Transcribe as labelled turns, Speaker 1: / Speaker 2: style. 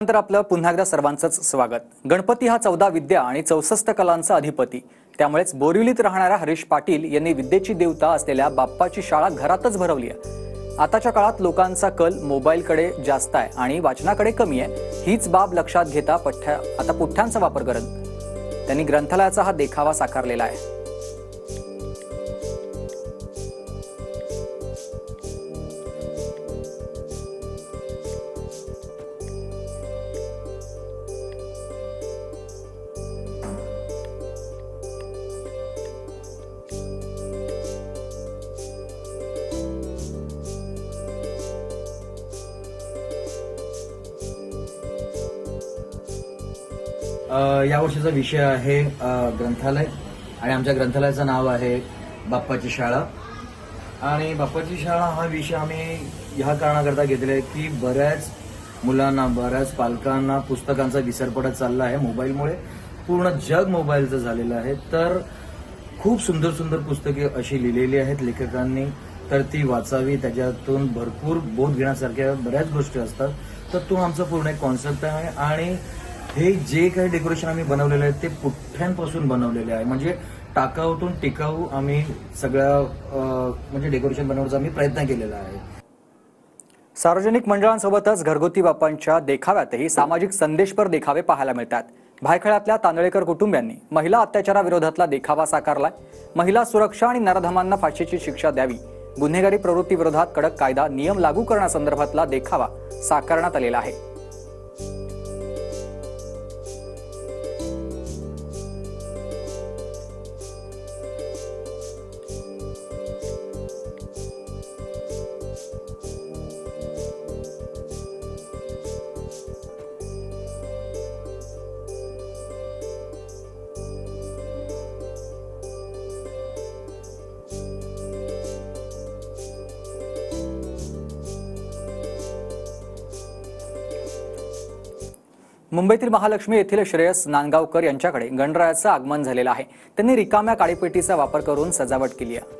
Speaker 1: नंतर आपलं पुन्हा एकदा सर्वांचंच स्वागत। गणपती हा 14 विद्या आणि 64 कलांचा अधिपती, त्यामुळेच बोरिवलीत राहणाऱ्या हरीश पाटील यांनी विद्येची देवता असलेल्या बाप्पाची शाळा घरातच भरवली आहे। आताच्या काळात लोकांचा कल मोबाईलकडे जास्त आहे आणि वाचनाकडे कमी आहे। हीच बाब लक्षात घेता आता पुठ्ठ्यांचा वापर करत त्यांनी ग्रंथालयाचा हा देखावा साकारलेला आहे।
Speaker 2: या वर्षीचा विषय आहे ग्रंथालय आणि आमच्या ग्रंथालयाचं नाव आहे बाप्पाची शाळा। आणि बाप्पाची शाळा हा विषय आम्ही ह्या कारणाकरता घेतला आहे की बऱ्याच मुलांना, बऱ्याच पालकांना पुस्तकांचा विसर पडत चालला आहे मोबाईलमुळे। पूर्ण जग मोबाईलचं झालेलं आहे। तर खूप सुंदर सुंदर पुस्तके अशी लिहिलेली आहेत लेखकांनी, तर ती वाचावी। त्याच्यातून भरपूर बोध घेण्यासारख्या बऱ्याच गोष्टी असतात। तर तो आमचा पूर्ण एक कॉन्सेप्ट आहे। आणि हे जे काही डेकोरेशन आम्ही बनवलेले आहे ते पुठ्ठ्यांपासून बनवलेले आहे। म्हणजे टाकाऊतून टिकाऊ आम्ही सगळ्या म्हणजे डेकोरेशन बनवण्याचा आम्ही प्रयत्न केलेला आहे।
Speaker 1: सार्वजनिक मंडळांसोबतच घरगुती बाप्पांच्या देखाव्यातही सामाजिक संदेशपर देखावे पाहायला मिळतात। भायखळ्यातल्या तांदळेकर कुटुंबियांनी महिला अत्याचाराविरोधातला देखावा साकारलाय। महिला सुरक्षा आणि नराधमांना फाशीची शिक्षा द्यावी, गुन्हेगारी प्रवृत्तीविरोधात कडक कायदा नियम लागू करण्यासंदर्भातला देखावा साकारण्यात आलेला आहे। मुंबईतील महालक्ष्मी येथील श्रेयस नांदगावकर यांच्याकडे गणरायाचं आगमन झालेलं आहे। त्यांनी रिकाम्या काळीपेटीचा वापर करून सजावट केली आहे।